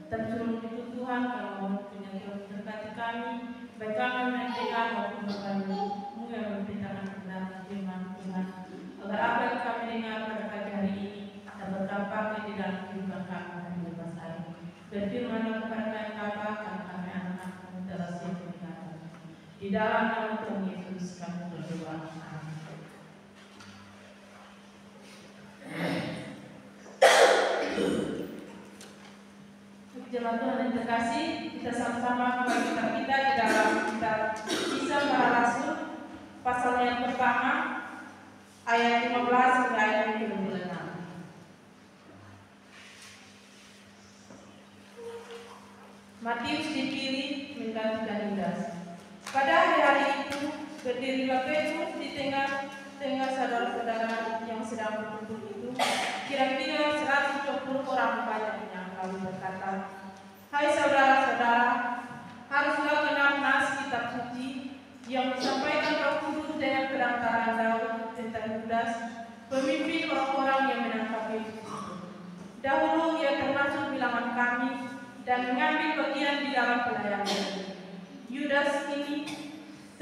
Tersuruh itu Tuhan, kalau punya terkati kami, baik kami mendengar maupun kami yang memberitakan kebenaran firman Tuhan, agar apa yang kami dengar pada pagi hari ini dapat terpakai di dalam kehidupan kami hari lepas hari. Berfirmanlah kepada kami Bapa, karena kami anak-anakmu telah siap mendengar. Di dalam nama Tuhan Yesus kami berdoa. Amin. Jemaat Tuhan yang terkasih, kita sama-sama membaca kita di dalam kitab Kisah Para Rasul pasal yang pertama ayat 15 hingga ayat 26. Matius dipilih menggantikan Yudas. Pada hari-hari itu berdirilah Petrus di tengah saudara-saudara yang sedang berkumpul itu, kira-kira 120 orang banyaknya, lalu berkata, "Hai saudara-saudara, haruslah kenal nas kitab suci yang disampaikan Roh Kudus dengan perantaraan Daud tentang Yudas, pemimpin orang-orang yang menangkap Yesus. Dahulu ia termasuk bilangan kami dan mengambil bagian di dalam pelayanan. Yudas ini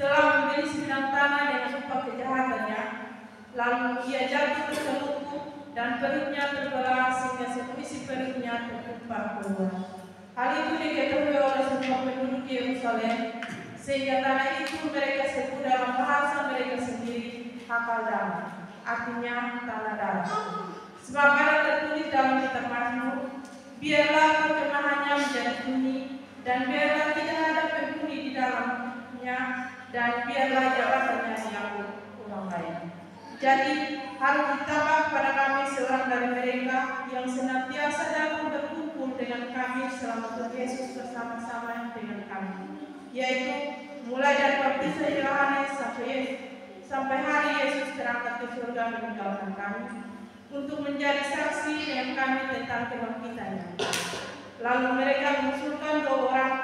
telah membeli sebidang tanah dengan upah kejahatannya, lalu ia jatuh terselupuk dan perutnya terbelah sehingga seisi perutnya tertumpah keluar. Hal itu diketahui oleh semua penduduk Yerusalem, sehingga tanah itu mereka sebut dalam bahasa mereka sendiri Hakaldama, artinya tanah darah. Sebab ada tertulis dalam kitab Mazmur, biarlah perkemahannya menjadi sunyi, dan biarlah tidak ada penghuni di dalamnya, dan biarlah jabatannya diambil orang lain. Jadi harus ditambah pada kami seorang dari mereka yang senantiasa dapat berkumpul dengan kami selama Tuhan Yesus bersama-sama dengan kami, yaitu mulai dari baptisan Yohanes sampai hari Yesus terangkat ke surga meninggalkan kami, untuk menjadi saksi dengan kami tentang kebangkitannya. Lalu mereka mengusulkan 2 orang,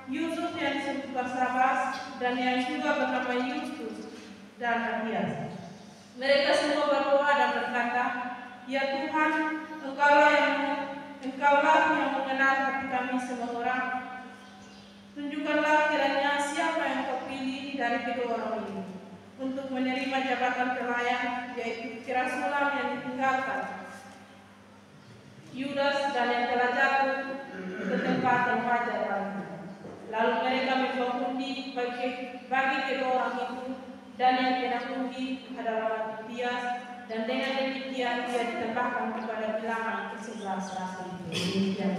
Yusuf yang disebut Barsabas dan yang juga bernama Yustus dan Matias. Mereka semua berdoa dan berkata, "Ya Tuhan, Engkaulah yang mengenal hati kami semua orang. Tunjukkanlah kiranya siapa yang Kau pilih dari kedua orang ini untuk menerima jabatan pelayan, yaitu kerasulan yang ditinggalkan Yudas dan yang telah jatuh ke tempat yang wajar lagi." Lalu mereka membawa undi bagi kedua orang itu, dan yang kena undi adalah Matias, dan dengan demikian dia ditambahkan kepada bilangan ke-11 rasul itu. Demikian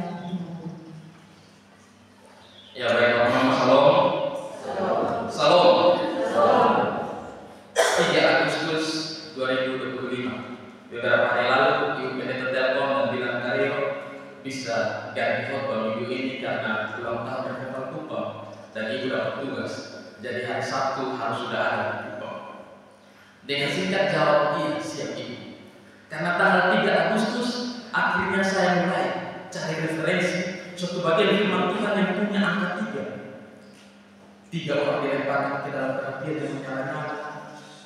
ya, baik teman-teman, salam. Salam. 3 Agustus 2025. Beberapa hari lalu Ibu Pendeta telepon dan bilang, "Karyo bisa ganti khotbah minggu ini karena ulang tahun Revival Kupang dan Ibu dapat tugas. Jadi hari Sabtu harus sudah ada di Kupang." Dengan singkat jawab, "Iya, siap Ibu." Karena tanggal 3 Agustus akhirnya saya mulai cari referensi suatu bagian firman Tuhan yang punya angka 3. 3 orang dilemparkan ke dalam perhatian yang menyala-nyala,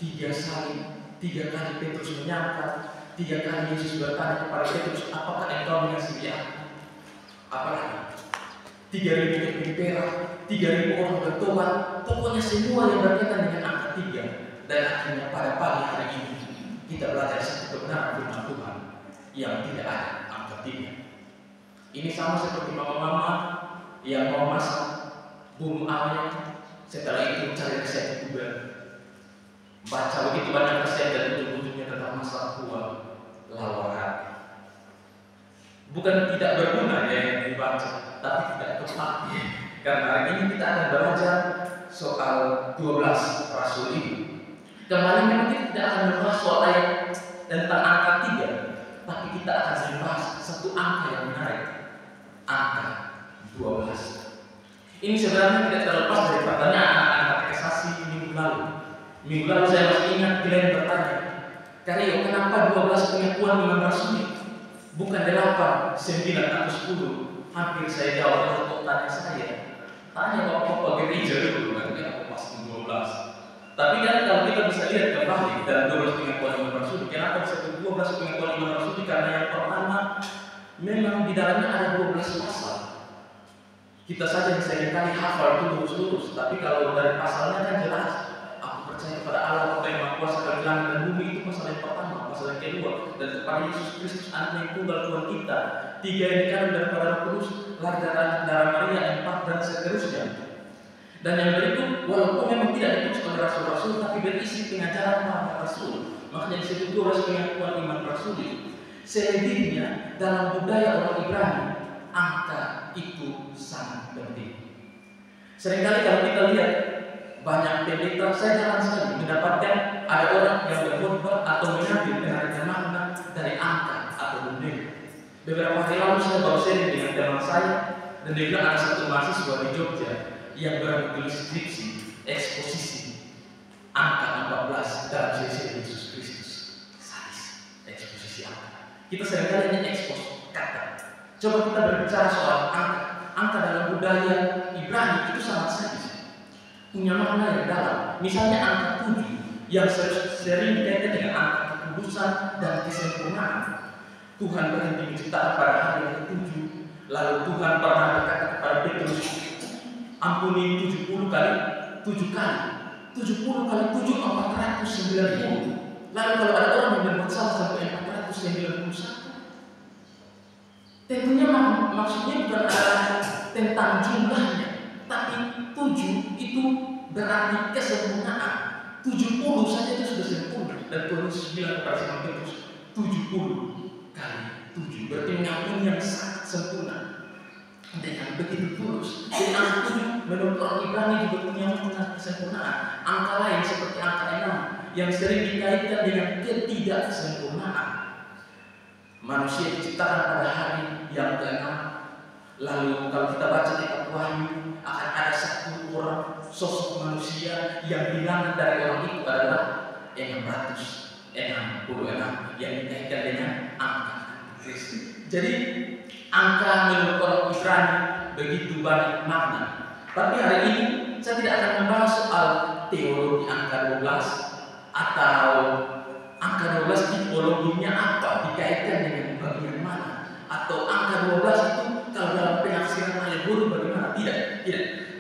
3 saling, 3 kali Petrus menyangkal, 3 kali Yesus bertanya kepada Petrus, "Apakah engkau mengasihi aku?" Apalagi 3.000 keping perak, 3.000 orang bertobat, pokoknya semua yang berkaitan dengan angka 3. Dan akhirnya pada pagi hari ini kita belajar satu kebenaran firman Tuhan yang tidak ada angka 3. Ini sama seperti mama-mama yang mau masak bumbu ayam, setelah itu cari resep juga, baca begitu banyak resep dan ujung-ujungnya tetap masak kuah lawaran. Bukan tidak berguna ya yang dibaca, tapi tidak tepat ya. Karena hari ini kita akan belajar soal 12 rasul ini. Kemarin memang kita tidak akan membahas soal ayat tentang angka 3, tapi kita akan membahas satu angka yang menarik, angka 12. Ini sebenarnya tidak terlepas dari pertanyaan anak-anak katekisasi minggu lalu. Minggu lalu saya masih ingat kalian bertanya, "Karyo, kenapa 12 pengakuan Imam Rasul? Bukan 8, 9 atau 10?" Hampir saya jawab untuk tanya saya. Tanya bapak-bapak gereja dulu, nanti aku pasti 12. Tapi kan kalau kita bisa lihat kembali dalam 12 pengakuan Imam Rasul, kenapa bisa 12 pengakuan Imam Rasul? Karena yang pertama, memang di dalamnya ada 12 pasal. Kita saja yang seringkali hafal itu lurus-lurus, tapi kalau dari pasalnya kan jelas. Aku percaya kepada Allah Bapa yang Maha Kuasa dari langit dan bumi, itu pasal yang pertama. Pasal yang kedua, dan kepada Yesus Kristus Anak yang tunggal Tuhan kita. 3 yang dikandung daripada Roh Kudus, lahir dari anak darah Maria, 4 dan seterusnya. Dan yang berikut, walaupun memang tidak ditulis oleh rasul-rasul, tapi berisi pengajaran para rasul. Makanya disebut 12 pengakuan iman rasuli. Selebihnya dalam budaya orang Ibrani, angka itu sangat penting. Seringkali kalau kita lihat banyak pendeta, saya jarang sekali mendapatkan ada orang yang berkhotbah atau mengambil penarikan makna dari angka atau bendera. Beberapa hari lalu saya baru sharing dengan teman saya, dan dia bilang ada satu mahasiswa di Jogja yang bertulis skripsi eksposisi angka 14 dalam sesi Yesus Kristus. Sadis, eksposisi angka. Kita seringkali hanya ekspos kata. Coba kita berbicara soal angka. Angka dalam budaya Ibrani itu sangat sadis, punya makna yang dalam. Misalnya angka 7 yang sering dikaitkan dengan angka kekudusan dan kesempurnaan. Tuhan berhenti menciptakan pada hari yang ke-7. Lalu Tuhan pernah berkata kepada Petrus, ampuni 70 kali 7 kali. 70 kali 7 490. Lalu kalau ada orang yang berbuat salah sampai 491, tentunya maksudnya bukan adalah tentang jumlahnya, tapi 7 itu berarti kesempurnaan. 70 saja itu sudah sempurna. Dan Tuhan Yesus bilang kepada Simon Petrus, 70 kali 7 berarti mengampuni yang sangat sempurna dengan begitu tulus. Jadi angka 7 menurut orang Ibrani juga punya makna kesempurnaan. Angka lain seperti angka 6 yang sering dikaitkan dengan ketidaksempurnaan. Manusia diciptakan pada hari yang ke-6. Lalu kalau kita baca kitab Wahyu, akan ada satu orang sosok manusia yang bilangan dari orang itu adalah 666 yang dikaitkan dengan angka Kristus. Jadi angka menurut orang Ibrani begitu banyak makna. Tapi hari ini saya tidak akan membahas soal teologi angka 12 atau angka 12 tipologinya apa, dikaitkan dengan bagian mana, atau angka 12 itu kalau dalam penafsiran alegori bagaimana. Tidak.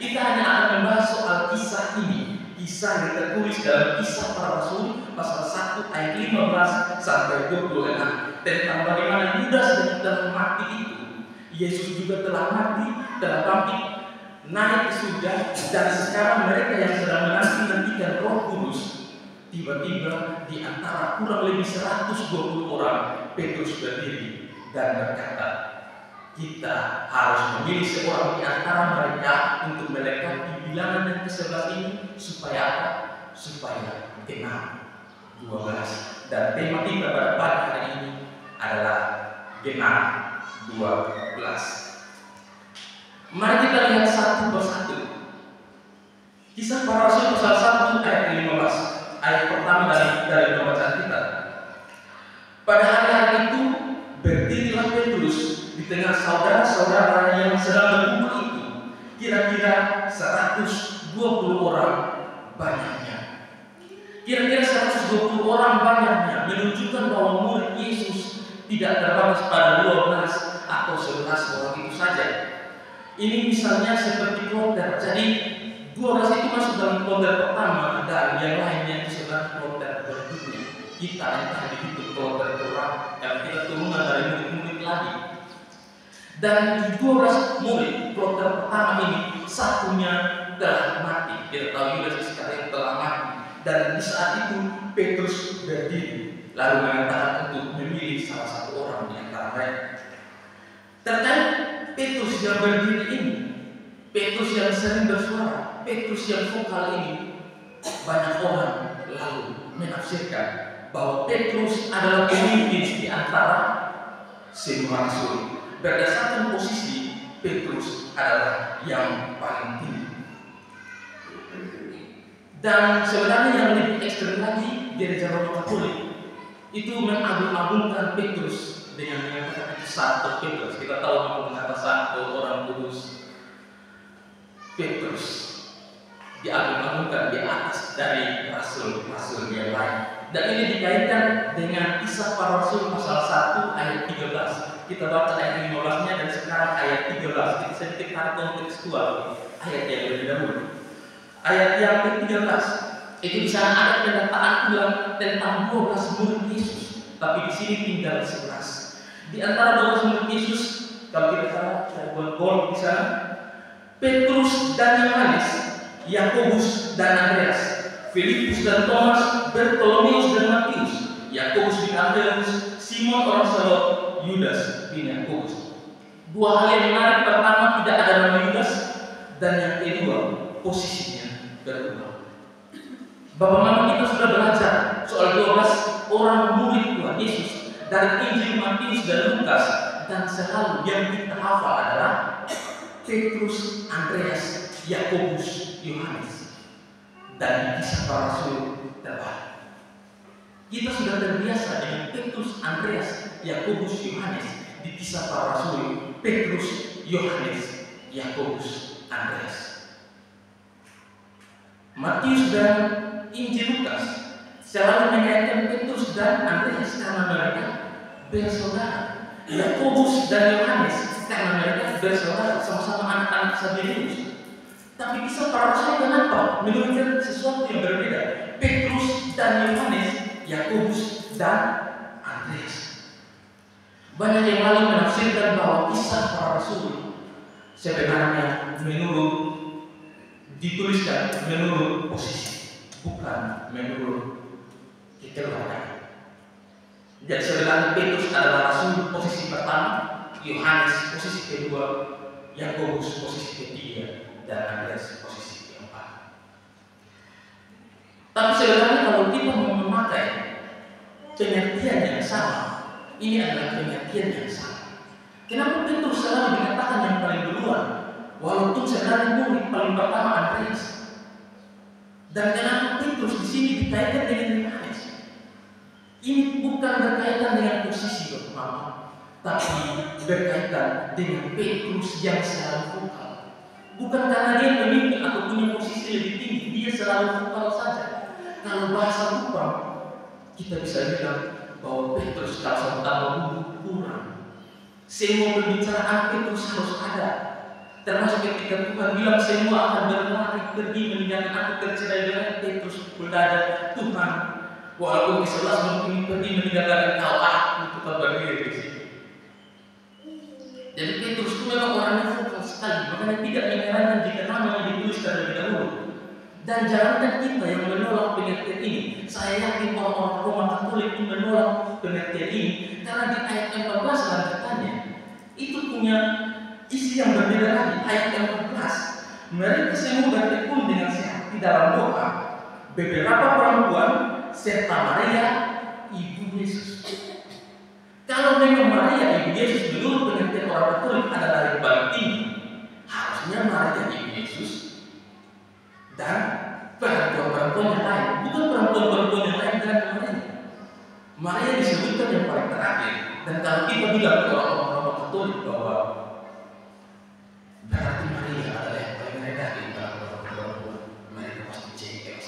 Kita hanya akan membahas soal kisah ini. Kisah yang tertulis dalam Kisah Para Rasul pasal 1 ayat 15 sampai 26 tentang bagaimana Yudas yang telah mati itu. Yesus juga telah mati, telah bangkit, naik ke surga, dan sekarang mereka yang sedang menanti-nantikan Roh Kudus. Tiba-tiba di antara kurang lebih 120 orang, Petrus berdiri dan berkata, kita harus memilih seorang di antara mereka untuk melengkapi bilangan yang ke-11 ini supaya apa? Supaya genap 12. Dan tema kita pada pagi hari ini adalah genap 12. Mari kita lihat satu persatu. Kisah Para Rasul pasal 1 ayat 15. Ayat pertama dari pembacaan kita. Pada hari-hari itu berdirilah Petrus di tengah saudara-saudara yang sedang berkumpul itu, kira-kira 120 orang banyaknya. Kira-kira 120 orang banyaknya menunjukkan bahwa murid Yesus tidak terbatas pada 12 atau 11 orang itu saja. Ini misalnya seperti kloter. Jadi 12 itu masuk dalam kloter pertama, dan yang lainnya itu sebenarnya kloter berikutnya. Kita entah dihitung kloter kurang, karena kita turunan dari murid-murid lagi. Dan di 12 murid kloter pertama ini, satunya telah mati. Kita tahu Yudas Iskariot telah mati. Dan di saat itu Petrus berdiri lalu mengatakan untuk memilih salah satu orang di antara mereka. Terkait Petrus yang berdiri ini, Petrus yang sering bersuara, Petrus yang vokal ini, banyak orang lalu menafsirkan bahwa Petrus adalah pemimpin di antara semua rasul. Berdasarkan posisi, Petrus adalah yang paling tinggi. Dan sebenarnya yang lebih ekstrem lagi, gereja Roma Katolik itu mengagung-agungkan Petrus dengan mengatakan satu Petrus. Kita tahu mengatakan satu orang kudus. Petrus diagung-agungkan di atas dari rasul-rasul yang lain. Dan ini dikaitkan dengan Kisah Para Rasul pasal 1 ayat 13. Kita baca ayat 15-nya dan sekarang ayat ayat 13. Kita sedikit tarik kontekstual ayat yang lebih dahulu. Ayat yang ke-13 itu di sana ada pendataan ulang tentang 12 murid Yesus, tapi di sini tinggal 11. Di antara 12 murid Yesus, kalau kita buat gol di sana, Petrus dan Yohanes, Yakobus dan Andreas, Filipus dan Thomas, Bartolomeus dan Matius, Yakobus bin Alfeus, Simon orang Selot, Yudas bin Yakobus. Dua hal yang menarik, pertama tidak ada nama Yudas, dan yang kedua posisinya berubah. Bapak Mama kita sudah belajar soal 12 orang murid Tuhan Yesus dari Injil Matius dan Lukas, dan selalu yang kita hafal adalah Petrus, Andreas, Yakobus, Yohanes, dan Kisah Para Rasul terbalik. Kita sudah terbiasa dengan Petrus, Andreas, Yakobus, Yohanes di Kisah Para Rasul. Petrus, Yohanes, Yakobus, Andreas. Matius dan Injil Lukas selalu mengaitkan Petrus dan Andreas karena mereka bersaudara. Yakobus dan Yohanes karena mereka bersaudara, sama-sama anak-anak Zebedius. Tapi Kisah Para Rasul kenapa menunjukkan sesuatu yang berbeda? Petrus dan Yohanes, Yakobus dan Andreas. Banyak yang lalu menafsirkan bahwa Kisah Para Rasul sebenarnya dituliskan menurut posisi, bukan menurut kekeluargaan. Jadi sebenarnya Petrus adalah rasul posisi pertama, Yohanes posisi kedua, Yakobus posisi ketiga, dan Andreas posisi keempat. Tapi sebenarnya kalau kita mau memakai pengertian yang sama, ini adalah pengertian yang sama. Kenapa Petrus selalu dikatakan yang paling duluan, walaupun sebenarnya murid paling pertama Andreas? Dan kenapa Petrus di sini dikaitkan dengan Yohanes? Ini bukan berkaitan dengan posisi Bapak, tapi berkaitan dengan Petrus yang selalu vokal. Bukan karena dia pemimpin atau punya posisi lebih tinggi, dia selalu vokal saja. Kalau bahasa Kupang, kita bisa bilang bahwa Petrus kalau sama kurang. Semua pembicaraan Petrus harus ada. Termasuk ketika Tuhan bilang semua akan berlari pergi meninggalkan aku tercerai-berai, Petrus berdada, Tuhan, walaupun di sebelah mungkin pergi meninggalkan engkau, aku tetap berdiri di sini. Jadi Petrus itu memang orangnya vokal sekali, makanya tidak mengherankan jika namanya ditulis terlebih dahulu. Dan jangankan kita yang menolak pengertian ini, saya yakin orang-orang Roma Katolik itu menolak pengertian ini karena di ayat 14 lanjutannya itu punya isi yang berbeda lagi. Ayat 14, mereka semua bertekun dengan sehat di dalam doa, beberapa perempuan serta Maria ibu Yesus. Kalau memang Maria ibu Yesus menurut pengertian orang Katolik adalah yang paling tinggi, harusnya Maria ibu Yesus dan perempuan-perempuan yang lain, bukan perempuan-perempuan yang lain dan Maria. Maria disebutkan yang paling terakhir. Dan kalau kita bilang ke orang-orang Katolik bahwa berarti Maria adalah yang paling rendah di antara perempuan, mereka pasti cengeng.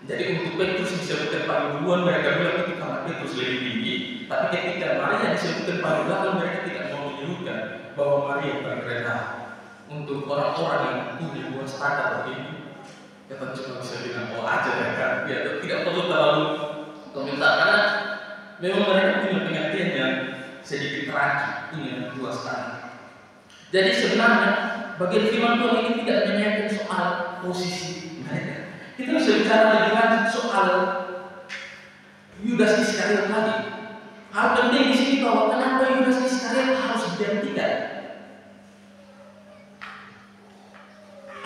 Jadi untuk Petrus disebutkan paling duluan, mereka bilang itu karena Petrus lebih tinggi. Tapi ketika Maria disebutkan paling belakang, mereka tidak mau menyebutkan bahwa Maria paling rendah. Untuk orang-orang yang punya buah standar begini, kita cuma bisa bilang oh aja ya kan, ya tidak perlu terlalu komentar karena memang mereka punya pengertian yang sedikit rancu, punya buah standar. Jadi sebenarnya bagian firman Tuhan ini tidak menyampaikan soal posisi mereka. Kita bisa bicara lebih lanjut soal Yudas Iskariot tadi. Hal penting di sini bahwa kenapa Yudas Iskariot harus digantikan?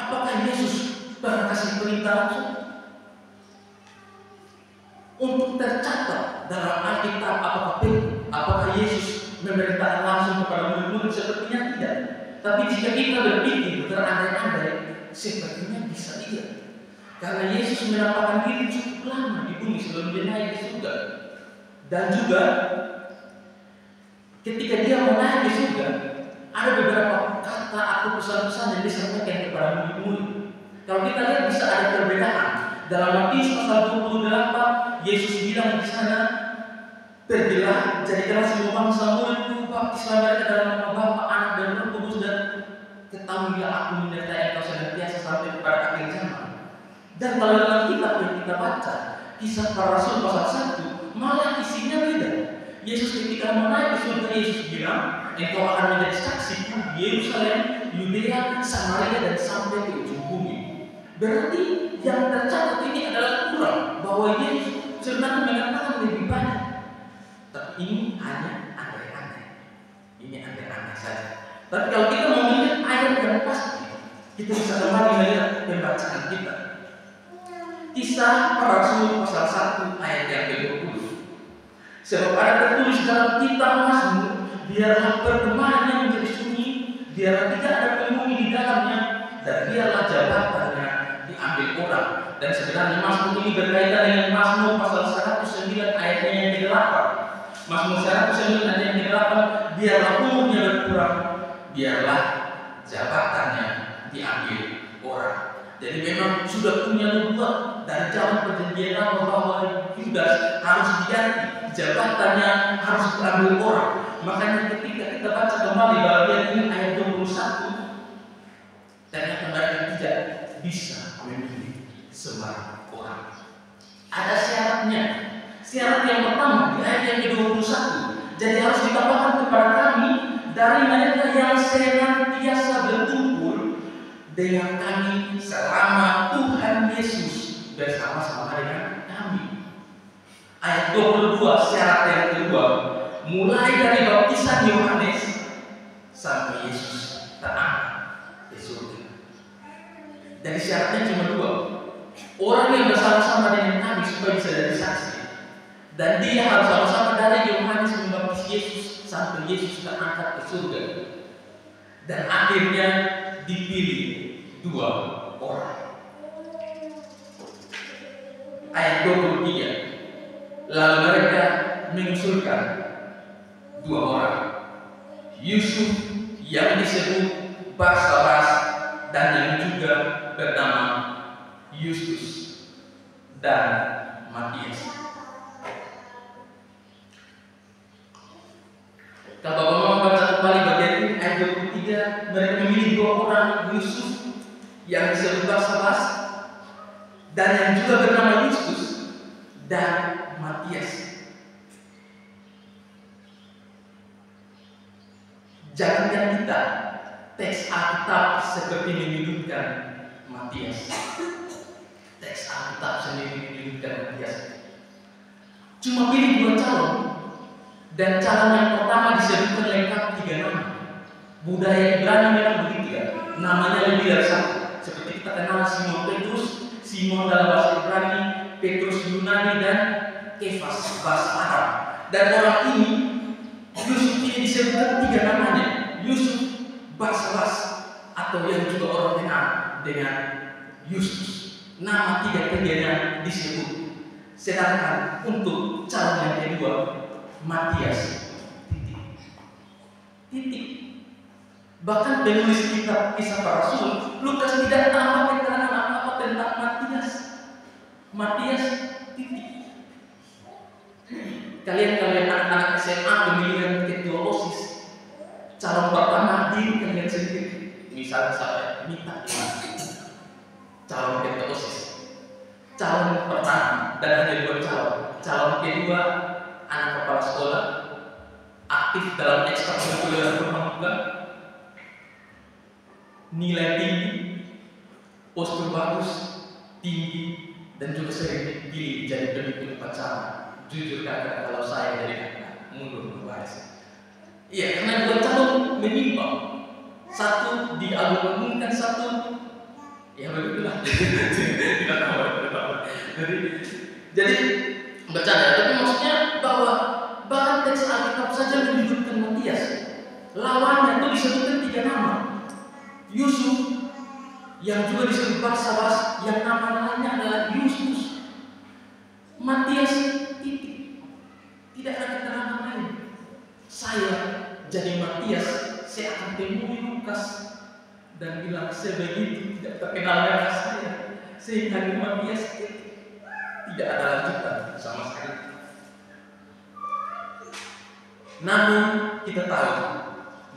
Apakah Yesus pernah kasih perintah langsung? Untuk tercatat dalam Alkitab apakah Yesus memerintahkan langsung kepada murid-murid? Sepertinya tidak. Tapi jika kita berpikir berandai-andai, sepertinya bisa iya. Karena Yesus menampakkan diri cukup lama di bumi sebelum dia naik ke surga. Dan juga ketika dia mau naik ke surga, ada beberapa kata atau pesan-pesan yang disampaikan kepada murid-murid. Kalau kita lihat bisa ada perbedaan. Dalam Matius pasal 28, Yesus bilang di sana, pergilah, jadikanlah semua bangsa muridku, baptislah mereka dalam nama Bapa, Anak dan Roh ketahuilah aku menyertai engkau senantiasa sampai kepada akhir zaman. Dan kalau dalam kitab yang kita baca, Kisah Para Rasul pasal 1, malah isinya beda. Yesus ketika mau naik ke surga, Yesus bilang, engkau akan menjadi saksi di Yerusalem, Yudea, Samaria, dan sampai ke ujung bumi. Berarti yang tercatat ini adalah kurang, bahwa Yesus sebenarnya mengatakan lebih banyak. Tapi ini hanya aneh-aneh. Ini aneh-aneh saja. Tapi kalau kita mau melihat ayat yang pasti, kita bisa kembali melihat pembacaan kita. Kisah Para Rasul pasal 1 ayat yang ke-20. Sebab ada tertulis dalam kitab Mazmur, biarlah perkemahannya menjadi sunyi, biarlah tidak ada penghuni di dalamnya, dan biarlah jabatannya diambil orang. Dan sebenarnya Mazmur ini berkaitan dengan Mazmur pasal 109 ayatnya yang ke-8. Mazmur 109 ayat yang ke-8, biarlah umurnya berkurang, biarlah jabatannya diambil orang. Jadi memang sudah punya nubuat dari zaman perjanjian lama bahwa Yudas harus diganti, jabatannya harus diambil orang. Makanya ketika kita baca kembali bagian ini ayat 21, ternyata mereka tidak bisa memilih sembarang orang. Ada syaratnya. Syarat yang pertama di ayat yang ke-21. Jadi harus ditambahkan kepada kami dari mereka yang senantiasa berkumpul dengan kami selama Tuhan Yesus bersama-sama dengan kami. Ayat 22 syarat yang kedua, mulai dari baptisan Yohanes sampai Yesus terangkat ke surga. Jadi syaratnya cuma dua, orang yang bersama-sama dengan kami supaya bisa jadi saksi, dan dia harus sama-sama dari Yohanes membaptis Yesus sampai Yesus terangkat ke surga. Dan akhirnya dipilih dua orang. Ayat 23, lalu mereka mengusulkan dua orang, Yusuf yang disebut Barsabas dan yang juga bernama Yustus dan Matias. Kalau Bapak baca kembali bagian ini ayat 23, mereka memilih dua orang, Yusuf yang disebut Barsabas dan yang juga bernama Yustus dan Matias. Jangankan kita, teks Alkitab seperti menyudutkan Matias. Teks Alkitab sendiri menyudutkan Matias. Cuma pilih dua calon, dan calon yang pertama disebutkan lengkap 3 nama. Budaya Ibrani memang begitu ya, namanya lebih dari satu. Seperti kita kenal Simon Petrus, Simon dalam bahasa Ibrani, Petrus Yunani, dan Kefas bahasa Arab. Dan orang ini, Yusuf ini disebutkan 3 namanya, Yusuf, Barsabas, atau yang juga orang kenal dengan Yustus. Nama 3-tiganya disebut. Sedangkan untuk calon yang kedua, Matias, titik. Bahkan penulis kitab Kisah Para Rasul, Lukas tidak tambah keterangan apa-apa tentang Matias. Matias, titik. Kalian anak-anak SMA pemilihan ketua OSIS, calon pertama diri kalian sendiri. Misalnya saya minta calon ketua OSIS, calon pertama dan hanya 2 calon. Calon kedua anak kepala sekolah, aktif dalam ekstrakurikuler bermula, nilai tinggi, postur bagus, tinggi, dan juga sering dipilih jadi pemimpin upacara. Jujur kakak, kalau saya jadi kakak, mundur berbahasa. Iya, karena 2 calon menyimpang. Satu diagung-agungkan, satu ya begitulah. Tidak tahu. Jadi bercanda, tapi maksudnya bahwa bahkan teks Alkitab saja menyebutkan Matias. Lawannya itu disebutkan 3 nama. Yusuf yang juga disebut Barsabas, yang nama lainnya adalah Yustus. Matias, titik. Tidak ada keterangan lain. Saya jadi Matias, saya akan temui Lukas dan bilang sebegitu tidak terkenal dengan saya, sehingga di Matias tidak ada lanjutan sama sekali. Namun kita tahu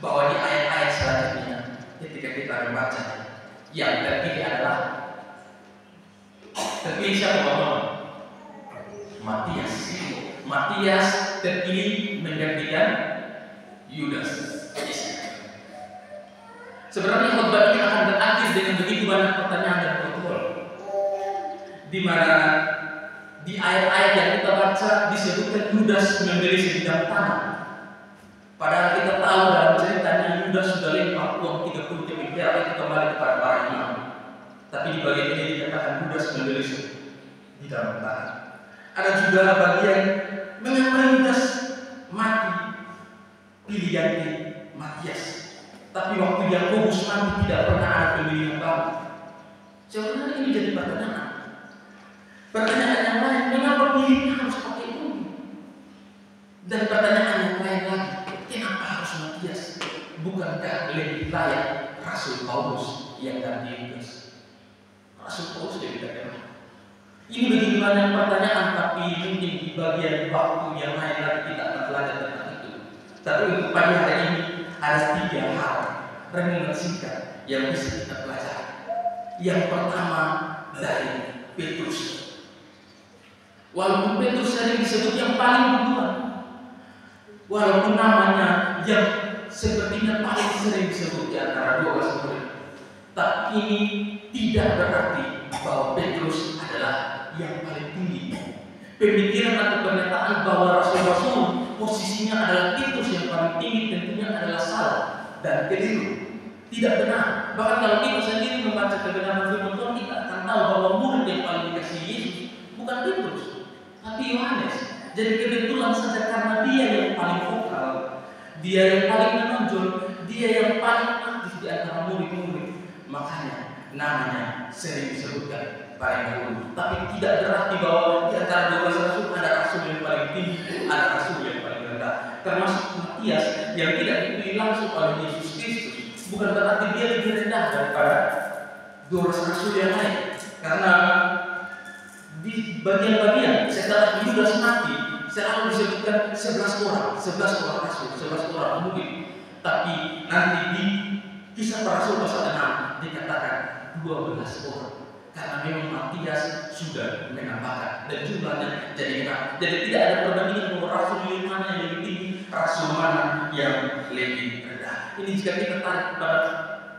bahwa di ayat-ayat selanjutnya, ketika kita membaca. Yang terpilih adalah siapa Bapak? Matias. Matias terpilih menggantikan Yudas. Sebenarnya khotbah ini akan berakhir dengan begitu banyak pertanyaan dan protokol, di mana di ayat-ayat yang kita baca disebutkan Yudas membeli sebidang tanah. Padahal kita tahu dalam ceritanya Yudas sudah lempar uang 30 keping perak itu kembali kepada para imam. Tapi di bagian ini dikatakan Yudas membeli sebidang tanah. Ada juga bagian mengapa Yudas mati pilih ganti Matias. Tapi waktu Yakobus mati tidak pernah ada pemilih yang baru. Sebenarnya ini jadi pertanyaan. Pertanyaan yang lain, mengapa pilihnya harus pakai itu? Dan pertanyaan yang lain lagi, kenapa harus Matias? Bukankah lebih layak Rasul Paulus yang ganti Yudas? Rasul Paulus jadi terkenal. Ini begitu banyak pertanyaan, tapi mungkin di bagian waktu yang lain lagi kita akan belajar tentang itu. Tapi untuk pagi hari ini ada 3 hal renungan singkat yang bisa kita pelajari. Yang pertama dari Petrus. Walaupun Petrus sering disebut yang paling duluan, walaupun namanya yang sepertinya paling sering disebut di antara 12 murid, tapi ini tidak berarti bahwa Petrus adalah yang paling tinggi. Pemikiran atau pernyataan bahwa rasul-rasul posisinya adalah Petrus yang paling tinggi tentunya adalah salah dan keliru. Tidak benar. Bahkan kalau kita sendiri membaca kebenaran firman Tuhan, kita akan tahu bahwa murid yang paling dikasihi Yesus bukan Petrus, tapi Yohanes. Jadi kebetulan saja karena dia yang paling vokal, dia yang paling menonjol, dia yang paling aktif di antara murid-murid, makanya namanya sering disebutkan paling dahulu. Tapi tidak berarti bahwa di antara 12 rasul ada rasul yang paling tinggi, ada rasul yang paling rendah. Termasuk Matias yang tidak dipilih langsung oleh Yesus Kristus. Bukan berarti dia lebih rendah daripada 12 rasul yang lain. Karena di bagian-bagian setelah Yudas mati selalu disebutkan 11 orang rasul, 11 orang murid. Tapi nanti di Kisah Para Rasul pasal 6 dikatakan 12 orang. Karena memang Matias sudah menambahkan dan jumlahnya jadi genap. Jadi tidak ada perbandingan bahwa rasul mana yang lebih tinggi, rasul mana yang lebih rendah. Ini jika kita tarik pada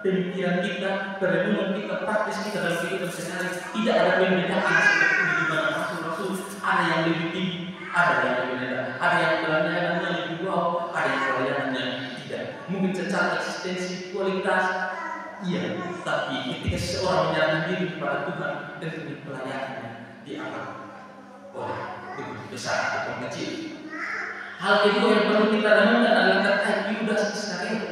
pemikiran kita, perenungan kita, praktis kita dalam kehidupan sehari, tidak ada perbedaan seperti di mana rasul-rasul ada yang lebih tinggi, ada yang lebih rendah, ada yang pelayanannya lebih wow, ada yang pelayanannya tidak. Mungkin secara eksistensi, kualitas, iya, tapi ketika seseorang menyerahkan diri kepada Tuhan, tentunya pelayanannya dianggap oleh Tuhan besar ataupun kecil. Hal kedua yang perlu kita renungkan adalah terkait Yudas Iskariot.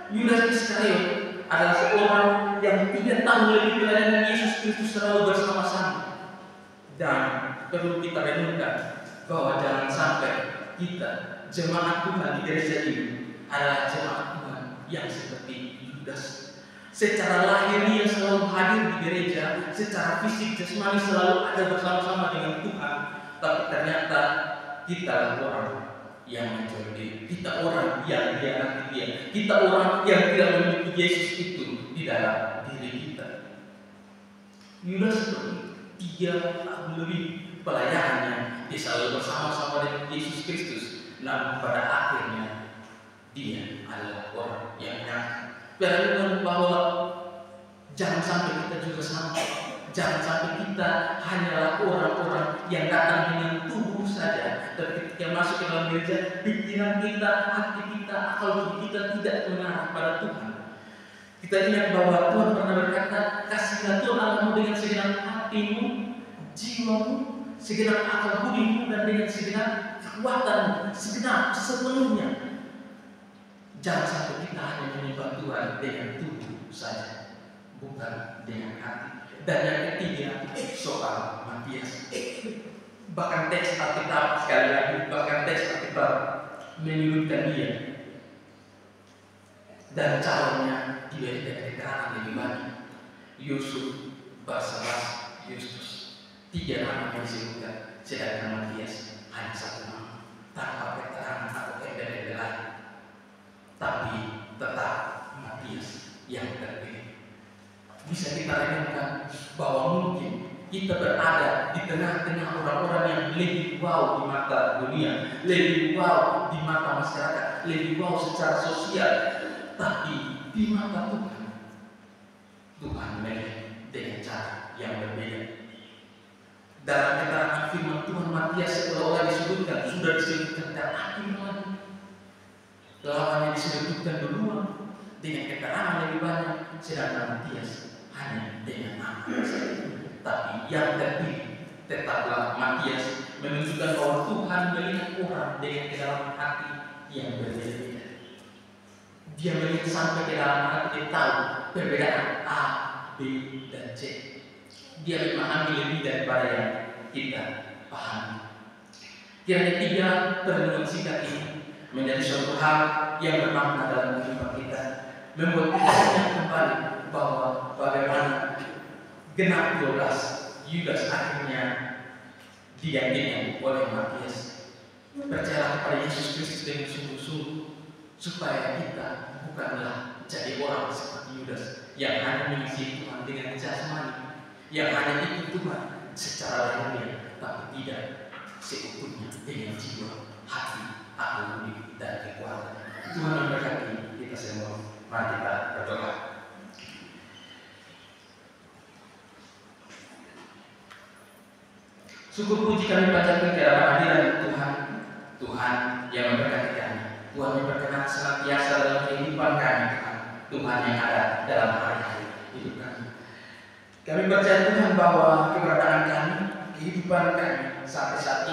Yudas Iskariot adalah seorang yang tidak tahu lebih pelayanan Yesus Kristus selalu bersama-sama. Dan perlu kita renungkan bahwa jangan sampai kita jemaat Tuhan di gereja ini adalah jemaat Tuhan yang seperti Yudas. Secara lahiriah selalu hadir di gereja, secara fisik jasmani selalu ada bersama-sama dengan Tuhan, tapi ternyata kita orang yang menjual diri, kita orang yang dianati dia, kita orang yang tidak memiliki Yesus itu di dalam diri kita. Yudas seperti 3 tahun lebih pelayanannya, dia selalu bersama-sama dengan Yesus Kristus, namun pada akhirnya dia adalah orang yang menyangka. Perenungan bahwa jangan sampai kita juga sama. Jangan sampai kita hanyalah orang-orang yang datang dengan tubuh saja, dan ketika masuk ke dalam gereja, pikiran kita, hati kita, akal kita tidak mengarah pada Tuhan. Kita ingat bahwa Tuhan pernah berkata, kasihlah Tuhan Allahmu dengan segenap hatimu, jiwamu, segenap akal budimu, dan dengan segenap kekuatanmu, segenap sepenuhnya. Jangan sampai kita hanya menyembah Tuhan dengan tubuh saja, bukan dengan hati. Dan yang ketiga, soal Matias. Bahkan teks Alkitab sekali lagi, bahkan teks Alkitab menyebutkan dia dan calonnya diberikan keterangan lebih banyak. Yusuf, Barsabas, Yustus, 3 nama yang disebutkan, sedangkan Matias hanya 1 nama, tanpa keterangan atau embel-embel lain. Tapi tetap Matias yang bisa kita renungkan bahwa mungkin kita berada di tengah-tengah orang-orang yang lebih wow di mata dunia, lebih wow di mata masyarakat, lebih wow secara sosial, tapi di mata Tuhan melihat dengan cara yang berbeda. Dalam keterangan firman Tuhan Matius seolah-olah sudah disebutkan terakhir lagi, lawannya disebutkan duluan dengan keterangan lebih banyak, sedangkan Matius hanya dengan nama saja. Tapi yang terpilih tetaplah Matius, menunjukkan bahwa Tuhan melihat orang dengan kedalaman hati yang berbeda-beda. Dia melihat sampai ke dalam hati, dia tahu perbedaan A, B, dan C. Dia memahami lebih daripada yang kita pahami. Kiranya 3 perenungan singkat ini menjadi suatu hal yang bermakna dalam kehidupan kita, membuat kita ingat kembali bahwa bagaimana genap 12 Yudas akhirnya digantikan oleh Matius. Percayalah kepada Yesus Kristus dengan sungguh-sungguh, supaya kita bukanlah jadi orang seperti Yudas yang hanya mengasihi Tuhan dengan jasmani, yang hanya ikut Tuhan secara lahiriah, tapi tidak seutuhnya dengan jiwa, hati, akal budi, dan kekuatan. Tuhan memberkati kita semua. Mari kita berdoa. Syukur puji kami panjatkan kepada hadirat Tuhan, Tuhan yang memberkati kami, Tuhan yang berkenan senantiasa dalam kehidupan kami, Tuhan yang ada dalam hari-hari hidup kami. Kami percaya Tuhan bahwa keberadaan kami, kehidupan kami sampai saat ini